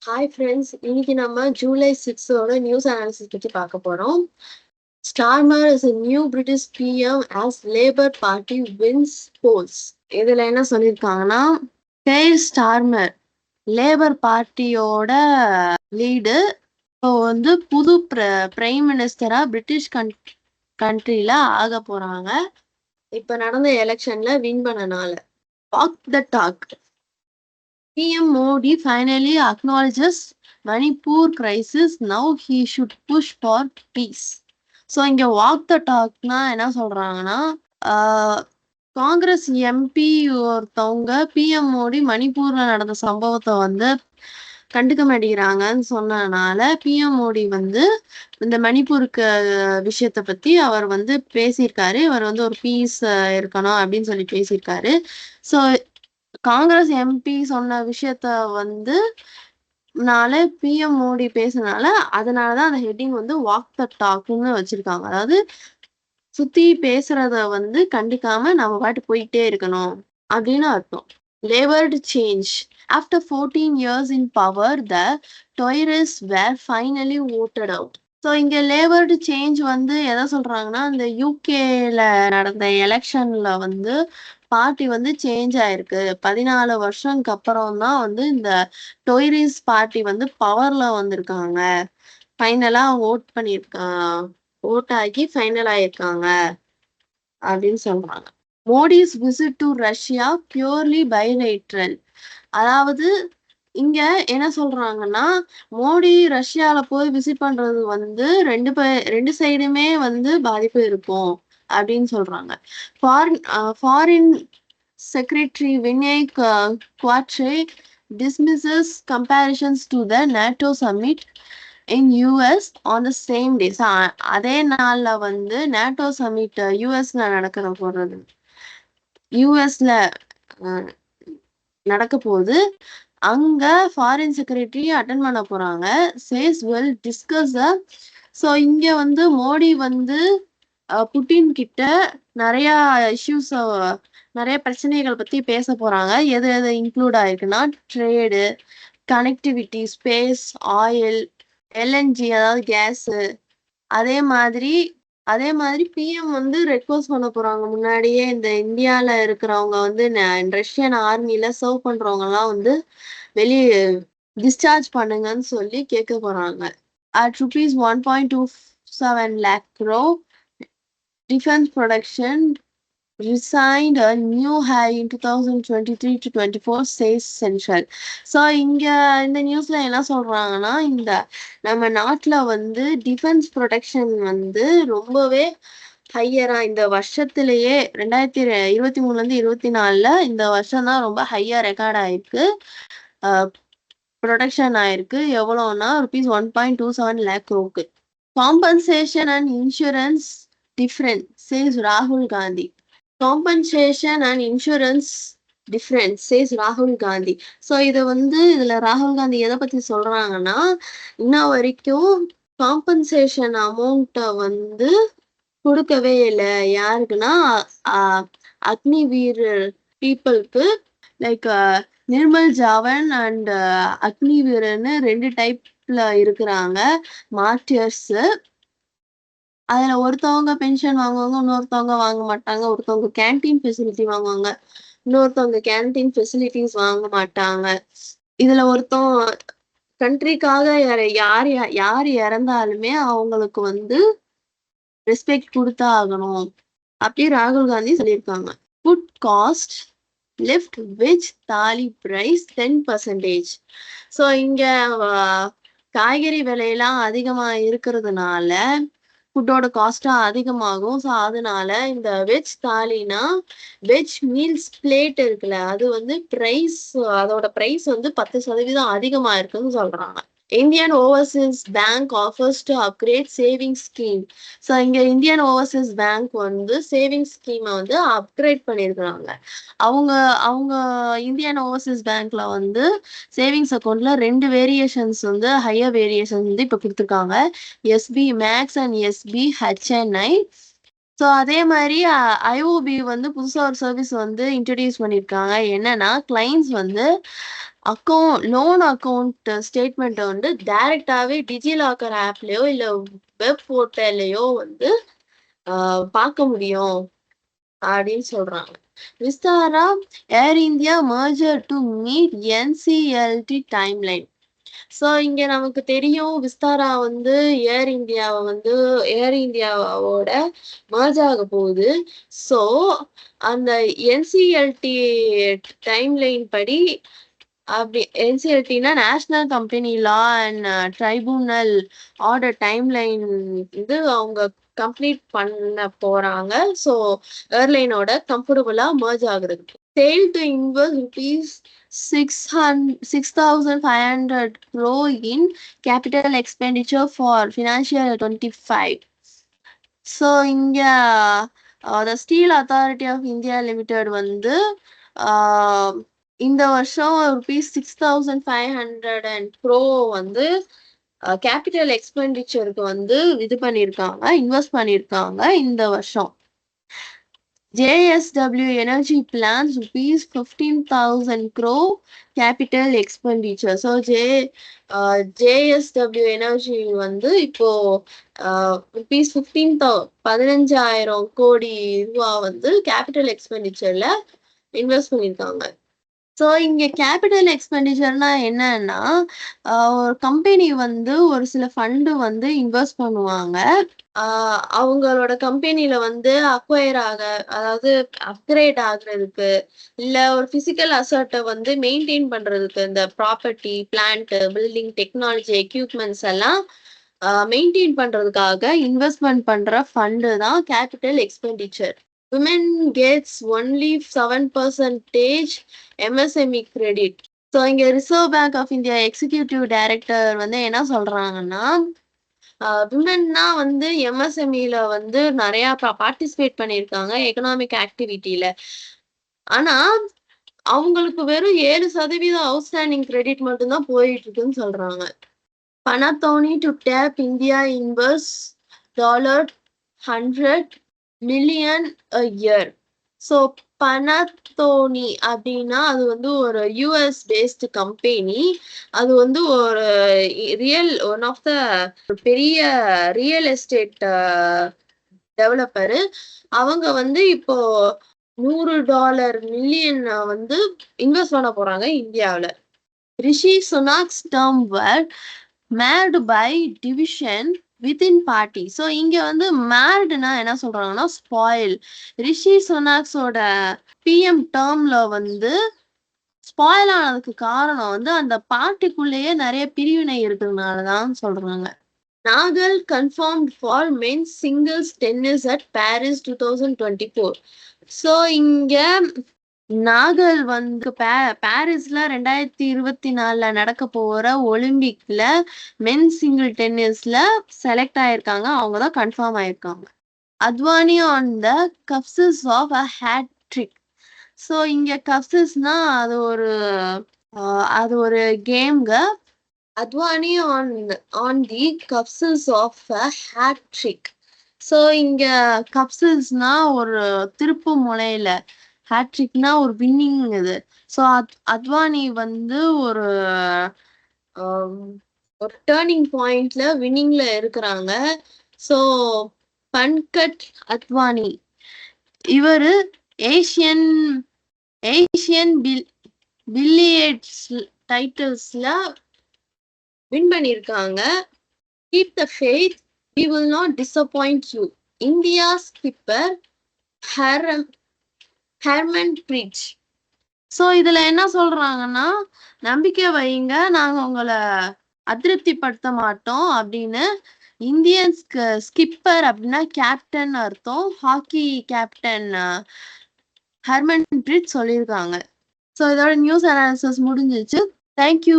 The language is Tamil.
ஹாய் ஃப்ரெண்ட்ஸ், இன்னைக்கு நம்ம ஜூலை 6 நியூஸ் அனாலிசிஸ் பற்றி பார்க்க போறோம். Starmer is a new British PM as Labour Party wins polls. இதுல என்ன சொல்லியிருக்காங்கன்னா, கேர் ஸ்டார்மர் லேபர் பார்ட்டியோட லீடு இப்போ புது பிரைம் மினிஸ்டரா பிரிட்டிஷ் கண்ட்ரில ஆக போறாங்க. இப்ப நடந்த எலெக்ஷன்ல வின் பண்ணனால. Walk the talk. PM Modi finally acknowledges Manipur crisis. Now he should push for peace. So இங்க வாக் த டாக்னா என்ன சொல்றாங்கன்னா, காங்கிரஸ் எம்பி ஒருத்தவங்க PM மோடி மணிப்பூர்ல நடந்த சம்பவத்தை கண்டுக்க மாட்டேங்கிறாங்கன்னு சொன்னனால PM மோடி இந்த மணிப்பூருக்கு விஷயத்த பத்தி அவர் பேசியிருக்காரு. இவர் ஒரு பீஸ் இருக்கணும் அப்படின்னு சொல்லி பேசியிருக்காரு. ஸோ காங்கிரஸ் எம்பி சொன்ன விஷயத்த PM மோடி பேசினால அதனாலதான் அந்த ஹெட்டிங் வாக் த டாக்னு வச்சிருக்காங்க. அதாவது சுத்தி பேசுறத கண்டுக்காம நம்ம பாட்டு போயிட்டே இருக்கணும் அப்படின்னு அர்த்தம். லேபர்டு change. After 14 years in power, the Tories were finally voted out. So இங்க லேபர்டு சேஞ்ச் எதை சொல்றாங்கன்னா, இந்த யூகேல நடந்த எலெக்ஷன்ல பார்ட்டி சேஞ்ச் ஆயிருக்கு. 14 வருஷம்க்கு அப்புறம் தான் இந்த டொய்ரிஸ் பார்ட்டி பவர்ல வந்திருக்காங்க. ஃபைனலா ஓட் ஆகி ஃபைனல் ஆயிருக்காங்க அப்படின்னு சொல்றாங்க. Modi's visit to Russia purely bilateral. அதாவது இங்க என்ன சொல்றாங்கன்னா, மோடி ரஷ்யால போய் விசிட் பண்றது ரெண்டு சைடுமே பாதிப்பு இருக்கும் அப்படின்னு சொல்றாங்க. Foreign secretary Vinay Kwatra dismisses comparisons to the NATO summit in US on the same day. அதே நாள்ல NATO summit USல நடக்க போகுது. அங்க ஃபாரின் செக்ரட்டரி அட்டன் பண்ண போறாங்க. Chase well discuss. ஸோ இங்க மோடி புட்டின் கிட்ட நிறைய இஷ்யூஸ், நிறைய பிரச்சனைகள் பத்தி பேச போறாங்க. எது எது இன்க்ளூட் ஆயிருக்குன்னா, trade, connectivity, space, oil, LNG அதாவது கேஸ். அதே மாதிரி PM ரெக்வஸ்ட் பண்ண போறாங்க. முன்னாடியே இந்த இந்தியால இருக்கிறவங்க ரஷ்யன் ஆர்மில சர்வ் பண்றவங்க எல்லாம் வெளியே டிஸ்சார்ஜ் பண்ணுங்கன்னு சொல்லி கேட்க போறாங்க. At rupees 1.27 lakh crore, defense production resigned a new high in 2023 to 24, says Central. So இங்க இந்த நியூஸ்ல என்ன சொல்றாங்கன்னா, இந்த நம்ம நாட்டுல டிஃபென்ஸ் ப்ரொடக்ஷன் ரொம்பவே ஹையரா இந்த வருஷத்திலேயே 2023 24 இந்த வருஷம் தான் ரொம்ப ஹையா ரெக்கார்ட் ஆயிருக்கு. ப்ரொடக்ஷன் ஆயிருக்கு. எவ்வளோன்னா rupees 1.27 lakh crore. Compensation and insurance different, says Rahul Gandhi. Compensation and insurance different, says Rahul Gandhi. So இதுல ராகுல் காந்தி எதை பத்தி சொல்றாங்கன்னா, இன்ன வரைக்கும் காம்பன்சேஷன் அமௌண்ட்டை கொடுக்கவே இல்லை. யாருக்குன்னா அக்னி வீரர் பீப்புளுக்கு. லைக் நிர்மல் ஜாவன் அண்ட் அக்னி வீரர்னு 2 டைப்ல இருக்கிறாங்க மார்டியர்ஸ். அதுல ஒருத்தவங்க பென்ஷன் வாங்குவாங்க, இன்னொருத்தவங்க வாங்க மாட்டாங்க. ஒருத்தவங்க கேன்டீன் ஃபெசிலிட்டி வாங்குவாங்க, இன்னொருத்தவங்க கேன்டீன் ஃபெசிலிட்டிஸ் வாங்க மாட்டாங்க. இதுல ஒருத்தவங்க கண்ட்ரிக்காக யார் இறந்தாலுமே அவங்களுக்கு ரெஸ்பெக்ட் கொடுத்தா ஆகணும் அப்படி ராகுல் காந்தி சொல்லியிருக்காங்க. ஃபுட் காஸ்ட் லிஃப்ட் விச் தாலி பிரைஸ் 10%. ஸோ இங்க காய்கறி விலையெல்லாம் அதிகமா இருக்கிறதுனால ஃபுட்டோட காஸ்டும் அதிகமாகும். ஸோ அதனால இந்த வெஜ் தாலினா வெஜ் மீல்ஸ் பிளேட் இருக்குல்ல, அது பிரைஸ், அதோட பிரைஸ் 10% அதிகமா இருக்குன்னு சொல்றாங்க. Indian overseas bank offers to upgrade saving scheme. So இங்க இந்தியன் ஓவர்சீஸ் பேங்க் சேவிங் ஸ்கீமை அப்கிரேட் பண்ணியிருக்கிறாங்க. அவங்க இந்தியன் ஓவர்சீஸ் பேங்க்ல சேவிங்ஸ் அக்கௌண்ட்ல 2 வேரியேஷன்ஸ் ஹையர் வேரியேஷன்ஸ் இப்ப கொடுத்துருக்காங்க. SB max and SB HNI. So அதே மாதிரி IOB புதுசா ஒரு சர்வீஸ் இன்ட்ரடியூஸ் பண்ணியிருக்காங்க. என்னன்னா, கிளைண்ட்ஸ் லோன் அக்கௌண்ட் ஸ்டேட்மெண்ட் வந்து டைரக்டாவே டிஜிலாக்கர் ஆப்லயோ இல்ல வெப் போர்ட்டல்லையோ வந்து பார்க்க முடியும் அப்படின்னு சொல்றாங்க. Vistara Air India merger to meet NCLT timeline. So இங்க நமக்கு தெரியும் விஸ்தாரா வந்து ஏர் இந்தியாவோட மர்ஜ் ஆக போகுது. ஸோ அந்த என்சிஎல்டி டைம்லைன் படி அப்படி என்சிஎல்டினா national company law and tribunal order timeline வந்து அவங்க கம்ப்ளீட் பண்ண போறாங்க. ஸோ ஏர்லைனோட கம்ஃபர்டபுளா மர்ஜ் ஆகுறதுக்கு sale to invest rupees 6,500 crore in capital expenditure for financial 25. So இங்க the Steel Authority of India Limited வந்து இந்த வருஷம் ₹6,500 crore வந்து கேபிட்டல் எக்ஸ்பெண்டிச்சருக்கு வந்து இது பண்ணியிருக்காங்க, இன்வெஸ்ட் பண்ணியிருக்காங்க இந்த வருஷம். JSW Energy plans ₹15,000 crore capital expenditure. So JSW Energy வந்து இப்போ ₹15,000 கோடி ரூபா வந்து கேபிட்டல் எக்ஸ்பெண்டிச்சர்ல இன்வெஸ்ட் பண்ணியிருக்காங்க. ஸோ இங்க கேபிட்டல் எக்ஸ்பெண்டிச்சர்னா என்னன்னா ஒரு கம்பெனி வந்து ஒரு சில ஃபண்டு வந்து இன்வெஸ்ட் பண்ணுவாங்க. அவங்களோட கம்பெனில வந்து அதாவது அப்கிரேட் ஆகுறதுக்கு இல்ல ஒரு பிசிக்கல் அசர்ட்டை வந்து மெயின்டைன் பண்றதுக்கு இந்த property, plant, building, technology, equipments எல்லாம் மெயின்டைன் பண்றதுக்காக இன்வெஸ்ட்மெண்ட் பண்ற ஃபண்டு தான் capital expenditure. Women gets only 7% MSME credit. So இங்க reserve bank of India executive director வந்து என்ன சொல்றாங்கன்னா விமென்னா வந்து எம்எஸ்எம்இல வந்து நிறைய பார்ட்டிசிபேட் பண்ணியிருக்காங்க எக்கனாமிக் ஆக்டிவிட்டியில. ஆனா அவங்களுக்கு வெறும் 7% அவுட்ஸ்டாண்டிங் கிரெடிட் மட்டும்தான் போயிட்டு இருக்குன்னு சொல்றாங்க. Panattoni to tap India invest $100 million a year. So Panattoni அப்படின்னா அது வந்து ஒரு US பேஸ்டு கம்பெனி. அது வந்து ஒரு ஒன் ஆஃப் த பெரிய ரியல் எஸ்டேட் டெவலப்பரு. அவங்க வந்து இப்போ $100 million வந்து இன்வெஸ்ட் பண்ண போறாங்க இந்தியாவில். Rishi Sunak's term were marred by division within party. So இங்க வந்து மேர்டுனா என்ன சொல்றாங்கன்னா ஸ்பாயில். ரிஷி சுனாக்ஸோட பிஎம் டேர்ம்ல வந்து ஸ்பாயில் ஆனதுக்கு காரணம் வந்து அந்த பார்ட்டிக்குள்ளேயே நிறைய பிரிவினை இருக்கிறதுனாலதான் சொல்றாங்க. Nagal confirmed for men's singles tennis at Paris 2024. So இங்க நாகல் வந்து பாரிஸ்ல 2024 நடக்க போற ஒலிம்பிக்ல மென் சிங்கிள் டென்னிஸ்ல செலக்ட் ஆயிருக்காங்க. அவங்கதான் கன்ஃபார்ம் ஆயிருக்காங்க. Advani on the cusps of a hattrick. So இங்க கப்சஸ்னா அது ஒரு கேம்ங்க. Advani on the cusps of a hattrick. So இங்க கப்சஸ்னா ஒரு திருப்பு முனையில, ஹேட்ரிக்னா ஒரு வின்னிங் இது. ஸோ அத்வானி வந்து ஒரு டேர்னிங் பாயிண்ட்ல வின்னிங்ல இருக்கிறாங்க. ஸோ பன்கட் அத்வானி இவரு ஏசியன் பில்லியர்ட்ஸ் டைட்டில்ஸ்ல வின் பண்ணியிருக்காங்க. Keep the faith, we will not disappoint you. India skipper Harmanpreet. So இதுல என்ன சொல்றாங்கன்னா நம்பிக்கை வைங்க, நாங்க உங்களை அதிருப்திப்படுத்த மாட்டோம் அப்படின்னு. இந்தியன் ஸ்கிப்பர் அப்படின்னா கேப்டன் அர்த்தம். ஹாக்கி கேப்டன் ஹர்மன்பிரீத் சொல்லியிருக்காங்க. ஸோ இதோட நியூஸ் அனாலிசிஸ் முடிஞ்சிச்சு. தேங்க்யூ.